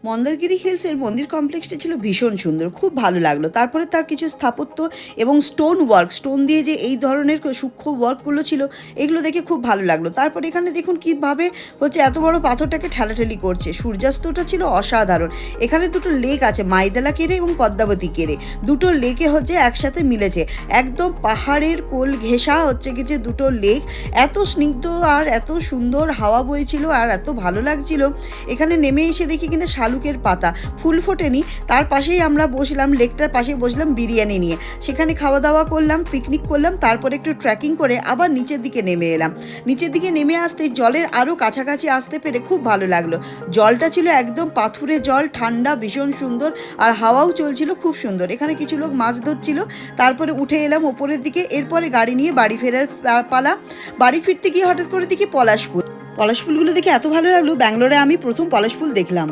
মন্দারগিরি হিলসের মন্দির কমপ্লেক্সটা ছিল ভীষণ সুন্দর, খুব ভালো লাগলো। তারপরে তার কিছু স্থাপত্য এবং স্টোন ওয়ার্ক, স্টোন দিয়ে যে এই ধরনের সূক্ষ্ম ওয়ার্কগুলো ছিল, এগুলো দেখে খুব ভালো লাগলো। তারপরে এখানে দেখুন কীভাবে হচ্ছে এত বড় পাথরটাকে ঠেলাঠেলি করছে। সূর্যাস্তটা ছিল অসাধারণ। এখানে দুটো লেক আছে, মাইদেলা কেরে এবং পদ্মাবতী কেরে, দুটো লেকে হচ্ছে একসাথে মিলেছে। একদম পাহাড়ের কোল ঘেঁষা হচ্ছে কি যে দুটো লেক, এত স্নিগ্ধ আর এত সুন্দর হাওয়া বইছিল আর এত ভালো লাগছিল। এখানে নেমে এসে দেখি কিনা শালুকের পাতা, ফুল ফোটেনি, তার পাশেই আমরা বসলাম, লেকটার পাশে বসলাম বিরিয়ানি নিয়ে। সেখানে খাওয়া দাওয়া করলাম, পিকনিক করলাম, তারপরে একটু ট্রেকিং করে আবার নিচের দিকে নেমে এলাম। নিচের দিকে নেমে আসতে জলের আরও কাছাকাছি আসতে পেরে খুব ভালো লাগলো। জলটা ছিল একদম পাথুরে জল, ঠান্ডা, ভীষণ সুন্দর, আর হাওয়াও চলছিল খুব সুন্দর। এখানে কিছু লোক মাছ ধরছিল। তারপরে উঠে এলাম ওপরের দিকে, এরপরে গাড়ি নিয়ে বাড়ি ফেরার পালা। বাড়ি ফিরতে গিয়ে হঠাৎ করে দেখি পলাশ ফুল। পলাশ ফুলগুলো দেখে এত ভালো লাগলো, ব্যাঙ্গালোরে আমি প্রথম পলাশ ফুল দেখলাম।